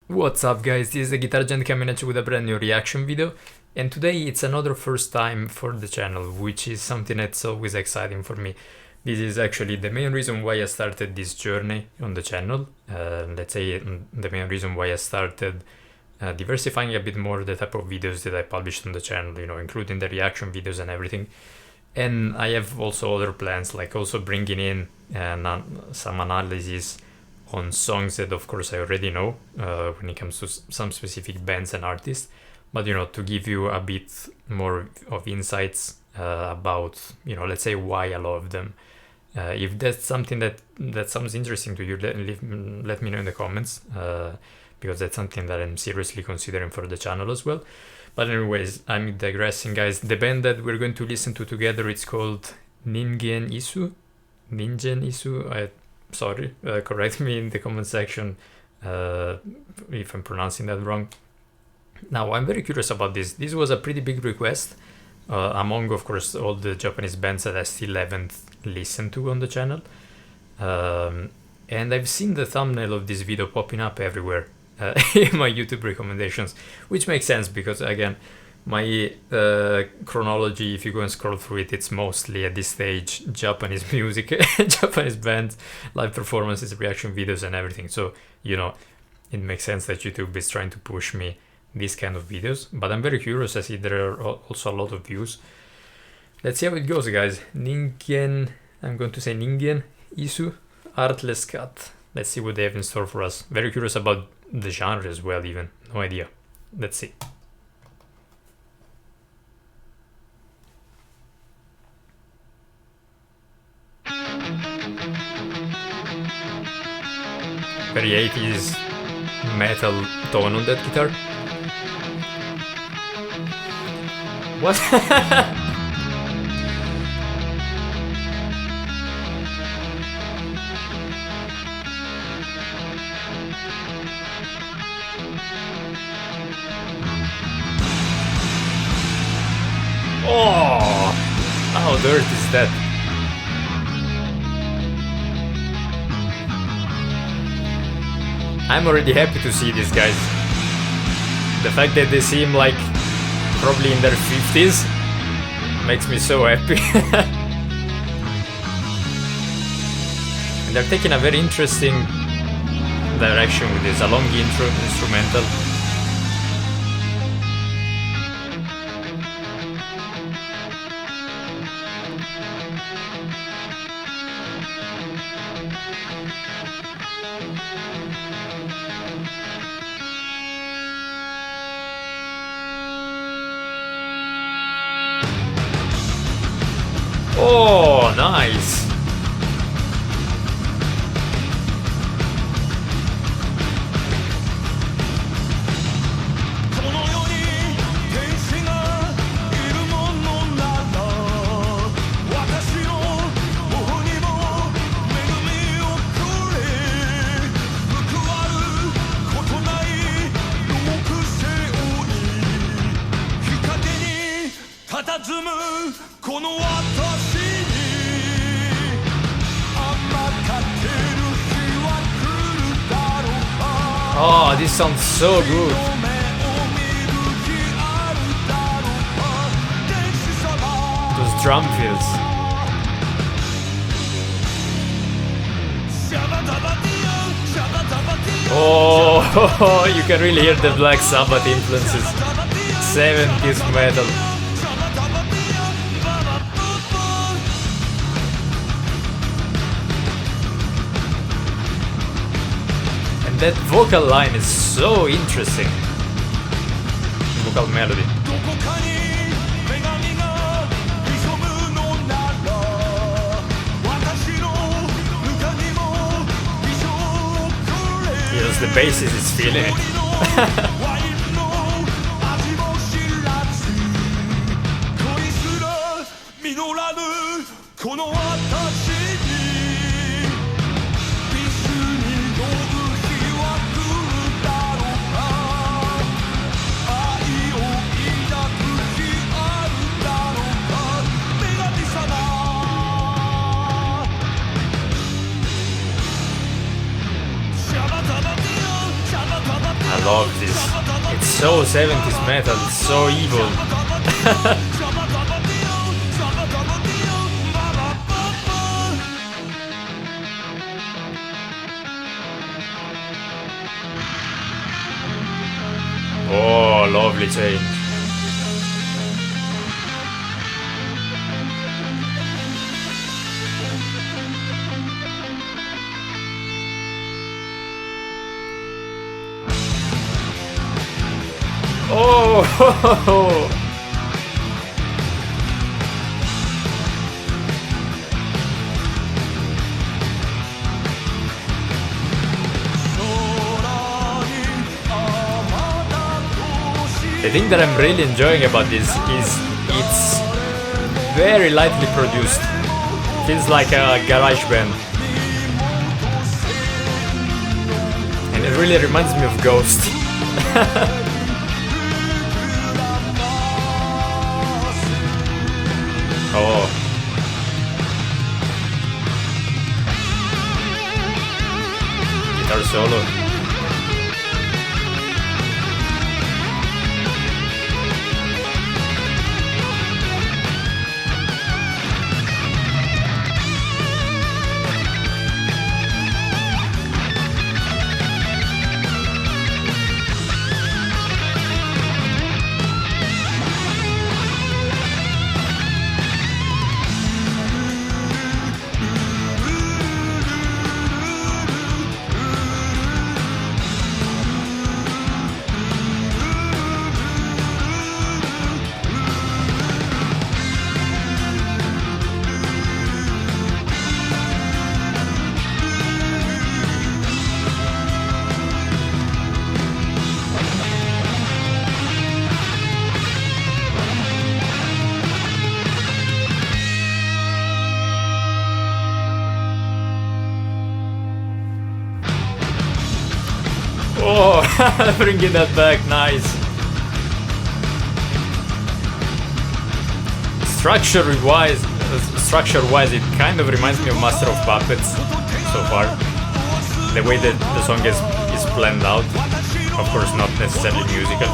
What's up guys, this is the Guitar Gent coming at you with a brand new reaction video, and today it's another first time for the channel, which is something that's always exciting for me. This is actually the main reason why I started this journey on the channel, let's say the main reason why I started diversifying a bit more the type of videos that I published on the channel, including the reaction videos and everything. And I have also other plans, like also bringing in some analysis on songs that of course I already know when it comes to some specific bands and artists, but to give you a bit more of insights about let's say why I love them. If that's something that sounds interesting to you, let me know in the comments, because that's something that I'm seriously considering for the channel as well. But anyways, I'm digressing guys. The band that we're going to listen to together, it's called Ningen Isu. Sorry, correct me in the comment section if I'm pronouncing that wrong. Now, I'm very curious about this. This was a pretty big request among, of course, all the Japanese bands that I still haven't listened to on the channel. And I've seen the thumbnail of this video popping up everywhere in my YouTube recommendations, which makes sense because, again, my chronology, if you go and scroll through it, it's mostly at this stage Japanese music, Japanese bands, live performances, reaction videos and everything. So, it makes sense that YouTube is trying to push me these kind of videos. But I'm very curious. I see there are also a lot of views. Let's see how it goes, guys. I'm going to say Ningen Isu, Heartless Scat. Let's see what they have in store for us. Very curious about the genre as well, even. No idea. Let's see. Very 80s metal tone on that guitar. What? Oh, how dirty is that? I'm already happy to see these guys. The fact that they seem like probably in their 50s makes me so happy. And they're taking a very interesting direction with this, a long intro instrumental. Oh, nice! Oh, this sounds so good. Those drum fills. Oh, you can really hear the Black Sabbath influences. 70s metal. That vocal line is so interesting. Vocal melody. Yes, the bassist is feeling it. love this. It's so 70s metal, it's so evil. Oh, lovely change. Oh! The thing that I'm really enjoying about this is it's very lightly produced. Feels like a garage band. And it really reminds me of Ghost. Oh. Guitar solo. Oh, bringing that back, nice. Structure-wise, it kind of reminds me of Master of Puppets so far. The way that the song is planned out, of course, not necessarily musical.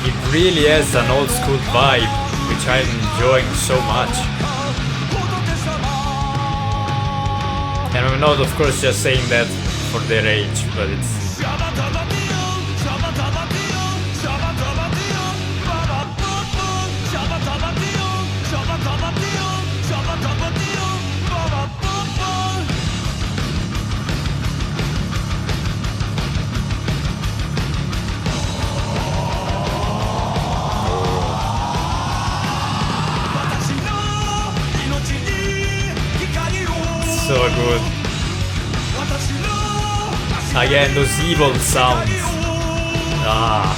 It really has an old school vibe, which I'm enjoying so much. And I'm not, of course, just saying that for their age, but it's... so good. Again, those evil sounds. Ah.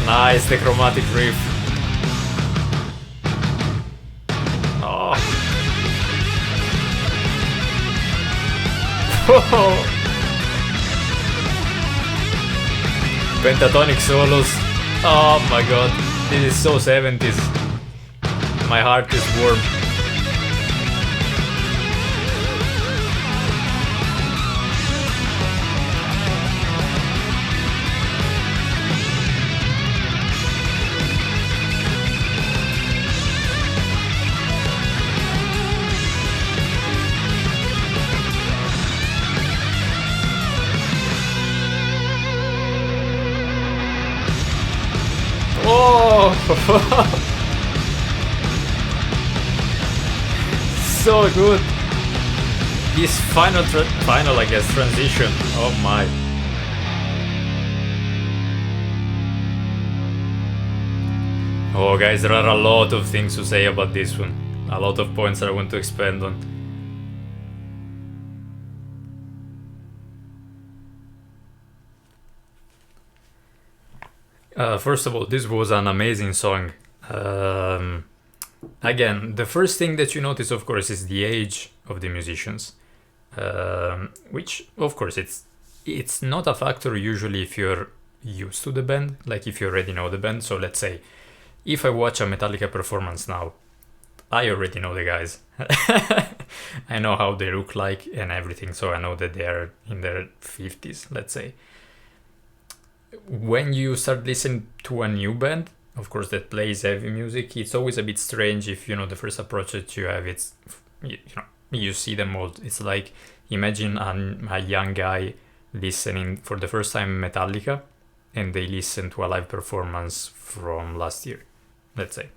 Nice, the chromatic riff. Pentatonic solos. Oh my god, this is so 70s. My heart is warm. Oh! So good. This final, I guess, transition. Oh my. Oh guys, there are a lot of things to say about this one. A lot of points that I want to expand on. First of all, this was an amazing song. Again, the first thing that you notice, of course, is the age of the musicians. Which, of course, it's not a factor usually if you're used to the band, like if you already know the band. So let's say, if I watch a Metallica performance now, I already know the guys. I know how they look like and everything, so I know that they are in their 50s, let's say. When you start listening to a new band, of course, that plays heavy music, it's always a bit strange if, the first approach that you have, it's, you see them old. It's like, imagine a young guy listening for the first time Metallica, and they listen to a live performance from last year, let's say.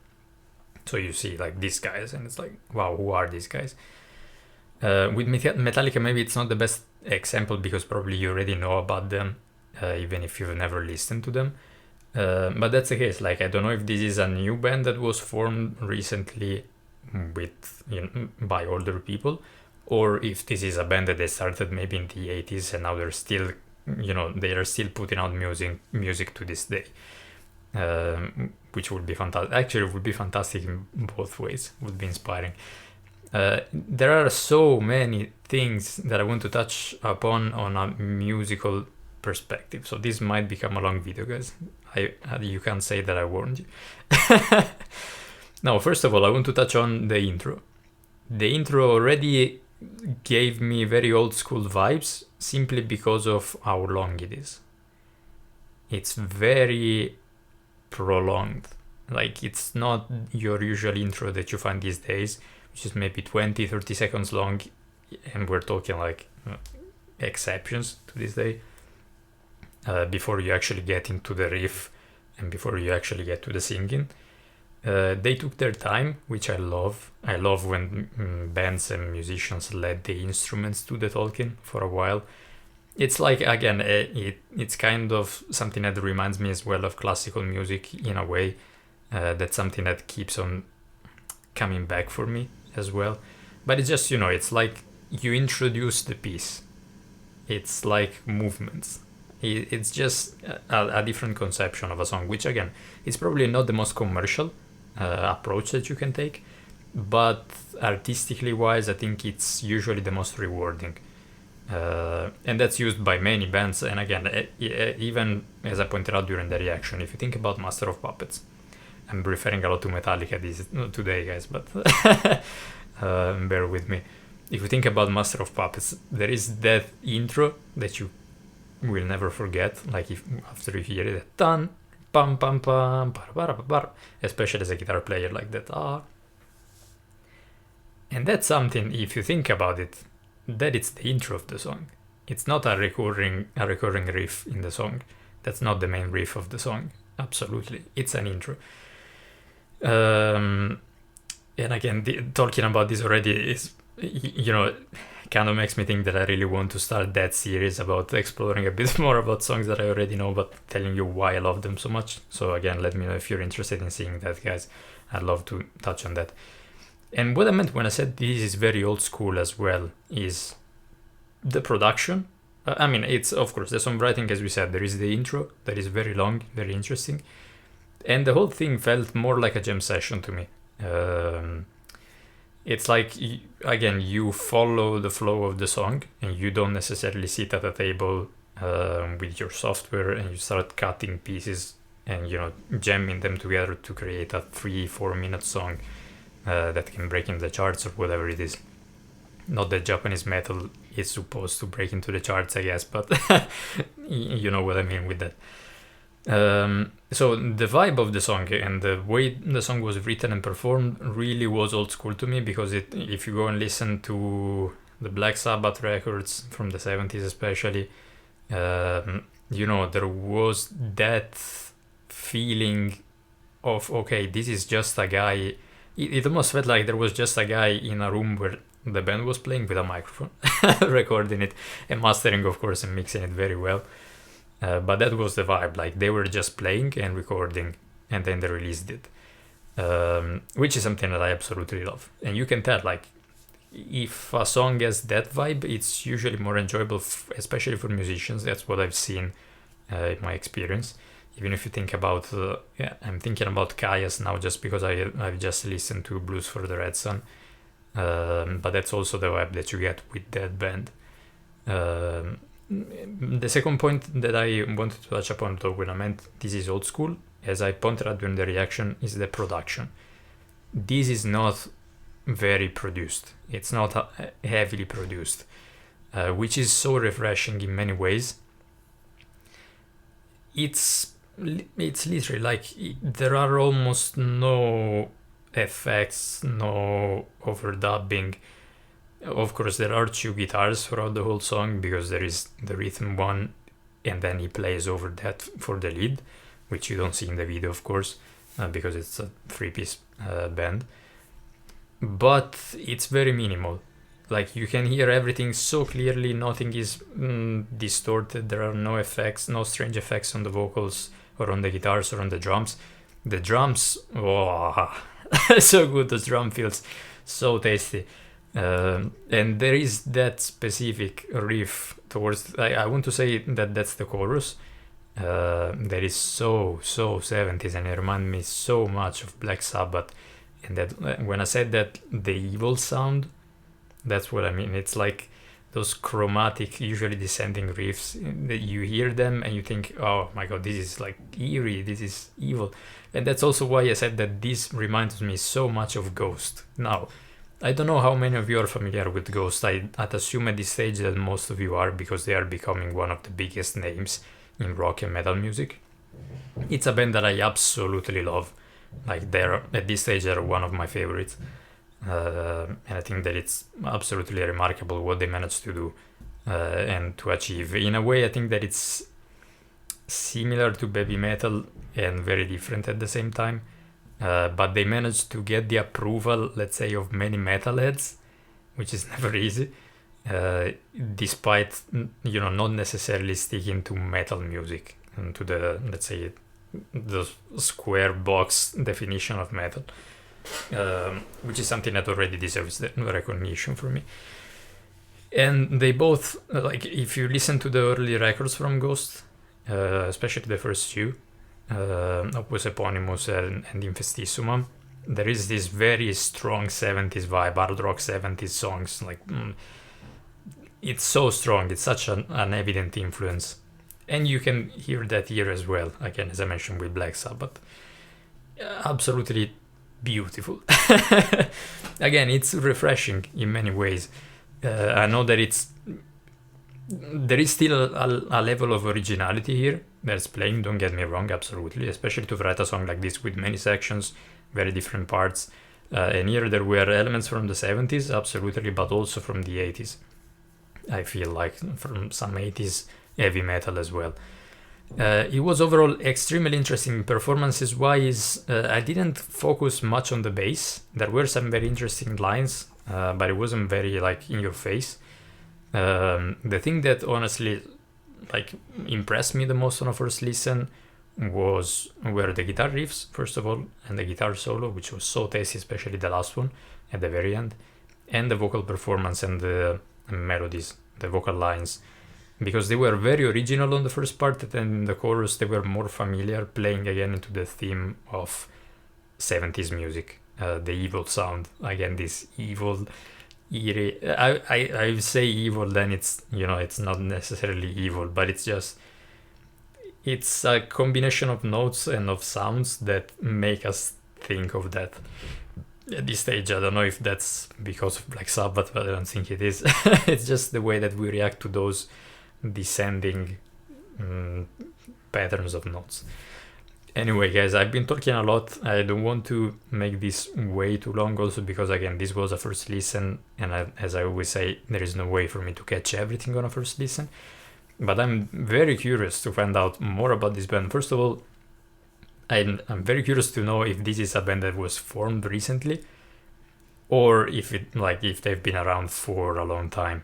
So you see like these guys, and it's like, wow, who are these guys? With Metallica, maybe it's not the best example because probably you already know about them, even if you've never listened to them. But that's the case. Like, I don't know if this is a new band that was formed recently with by older people, or if this is a band that they started maybe in the 80s and now they're still, they are still putting out music to this day. Which would be fantastic. Actually, it would be fantastic in both ways. Would be inspiring. There are so many things that I want to touch upon on a musical perspective. So this might become a long video, guys. You can't say that I warned you. Now, first of all, I want to touch on the intro. The intro already gave me very old school vibes simply because of how long it is. It's very prolonged. Like, it's not your usual intro that you find these days, which is maybe 20-30 seconds long, and we're talking like exceptions to this day, before you actually get into the riff and before you actually get to the singing. They took their time, which I love. I love when bands and musicians let the instruments do the talking for a while. It's like, again, it's kind of something that reminds me as well of classical music in a way. That's something that keeps on coming back for me as well. But it's just, it's like you introduce the piece. It's like movements. It's just a different conception of a song, which, again, is probably not the most commercial approach that you can take. But artistically wise, I think it's usually the most rewarding. And that's used by many bands. And again, even as I pointed out during the reaction, if you think about Master of Puppets, I'm referring a lot to Metallica today, guys, but bear with me. If you think about Master of Puppets, there is that intro that you will never forget. Like, after you hear it, dun, pam pam pam, especially as a guitar player, like that. And that's something, if you think about it, that it's the intro of the song. It's not a recurring riff in the song. That's not the main riff of the song. Absolutely, it's an intro. And again, talking about this already is, kind of makes me think that I really want to start that series about exploring a bit more about songs that I already know, but telling you why I love them so much. So again, let me know if you're interested in seeing that, guys. I'd love to touch on that. And what I meant when I said this is very old school as well is the production. It's, of course, the songwriting, as we said, there is the intro that is very long, very interesting. And the whole thing felt more like a jam session to me. It's like, again, you follow the flow of the song and you don't necessarily sit at a table with your software and you start cutting pieces and, jamming them together to create a 3-4 minute song that can break into the charts or whatever it is. Not that Japanese metal is supposed to break into the charts, I guess, but you know what I mean with that. So the vibe of the song and the way the song was written and performed really was old school to me, because if you go and listen to the Black Sabbath records from the 70s especially, there was that feeling of, okay, this is just a guy. It almost felt like there was just a guy in a room where the band was playing with a microphone, recording it and mastering, of course, and mixing it very well. But that was the vibe. Like, they were just playing and recording, and then they released it. which is something that I absolutely love. And you can tell, like, if a song has that vibe, it's usually more enjoyable, especially for musicians. That's what I've seen in my experience. Even if you think about, I'm thinking about Kaya's now just because I've just listened to Blues for the Red Sun. But that's also the vibe that you get with that band. The second point that I wanted to touch upon, though, when I meant this is old school, as I pointed out during the reaction, is the production. This is not very produced. It's not heavily produced, which is so refreshing in many ways. It's literally like there are almost no effects, no overdubbing. Of course, there are two guitars throughout the whole song because there is the rhythm one, and then he plays over that for the lead, which you don't see in the video, of course, because it's a three-piece band. But it's very minimal. Like, you can hear everything so clearly, nothing is distorted, there are no effects, no strange effects on the vocals or on the guitars or on the drums. The drums, oh, so good, the drum feels so tasty. And there is that specific riff towards, I want to say that that's the chorus, that is so 70s, and it reminds me so much of Black Sabbath. And that when I said that the evil sound, that's what I mean. It's like those chromatic, usually descending riffs that you hear them and you think, oh my god, this is like eerie, this is evil. And that's also why I said that this reminds me so much of Ghost. Now, I don't know how many of you are familiar with Ghost. I'd assume at this stage that most of you are, because they are becoming one of the biggest names in rock and metal music. It's a band that I absolutely love. Like, they're at this stage, they're one of my favorites. And I think that it's absolutely remarkable what they managed to do and to achieve. In a way, I think that it's similar to baby metal and very different at the same time. But they managed to get the approval, let's say, of many metalheads, which is never easy, despite, not necessarily sticking to metal music and to the, let's say, the square box definition of metal, which is something that already deserves the recognition for me. And they both, like, if you listen to the early records from Ghost, especially the first two, Opus Eponymous and Infestissumam, there is this very strong 70s vibe, hard rock 70s songs. Like, it's so strong, it's such an evident influence. And you can hear that here as well, again, as I mentioned with Black Sabbath. Absolutely beautiful. Again, it's refreshing in many ways. I know that there is still a level of originality here that's playing, don't get me wrong, absolutely, especially to write a song like this with many sections, very different parts. And here there were elements from the 70s, absolutely, but also from the 80s. I feel like from some 80s heavy metal as well. It was overall extremely interesting performances wise. I didn't focus much on the bass. There were some very interesting lines, but it wasn't very like in your face. The thing that honestly like impressed me the most on a first listen were the guitar riffs, first of all, and the guitar solo, which was so tasty, especially the last one at the very end, and the vocal performance and the melodies, the vocal lines, because they were very original on the first part, and then in the chorus they were more familiar, playing again into the theme of 70s music, the evil sound, again, this evil, eerie, I say evil, then it's, it's not necessarily evil, but it's a combination of notes and of sounds that make us think of that. At this stage, I don't know if that's because of Black Sabbath, but I don't think it is. It's just the way that we react to those descending patterns of notes. Anyway, guys, I've been talking a lot. I don't want to make this way too long, also because, again, this was a first listen, and as I always say, there is no way for me to catch everything on a first listen. But I'm very curious to find out more about this band. First of all, I'm very curious to know if this is a band that was formed recently, or if they've been around for a long time.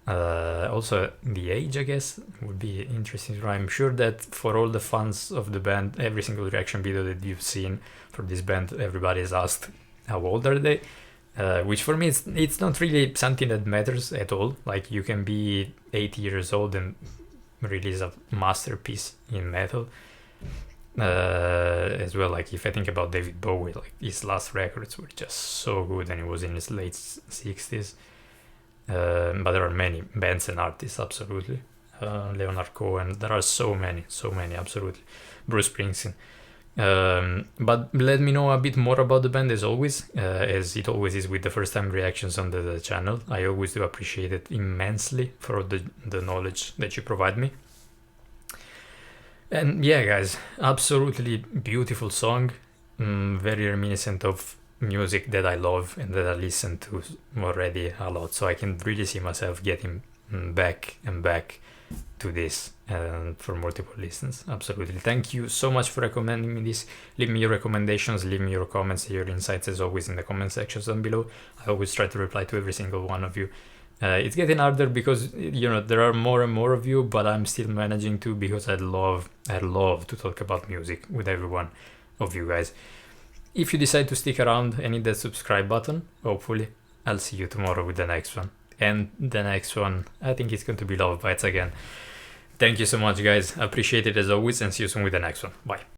Also, the age, I guess, would be interesting. I'm sure that for all the fans of the band, every single reaction video that you've seen for this band, everybody has asked how old are they, which for me it's not really something that matters at all. Like, you can be 80 years old and release a masterpiece in metal. As well, like if I think about David Bowie, like his last records were just so good, and he was in his late 60s. But there are many bands and artists, absolutely. Leonard Cohen, there are so many, absolutely. Bruce Springsteen. But let me know a bit more about the band, as always, as it always is with the first time reactions on the channel. I always do appreciate it immensely for the knowledge that you provide me. And yeah, guys, absolutely beautiful song, very reminiscent of music that I love and that I listen to already a lot, so I can really see myself getting back and back to this for multiple listens. Absolutely. Thank you so much for recommending me this. Leave me your recommendations, leave me your comments, your insights, as always, in the comment sections down below. I always try to reply to every single one of you. It's getting harder because, you know, there are more and more of you, but I'm still managing to, because I love to talk about music with every one of you guys. If you decide to stick around and hit that subscribe button, hopefully I'll see you tomorrow with the next one. And the next one, I think it's going to be Love Bites again. Thank you so much, guys. Appreciate it as always, and see you soon with the next one. Bye.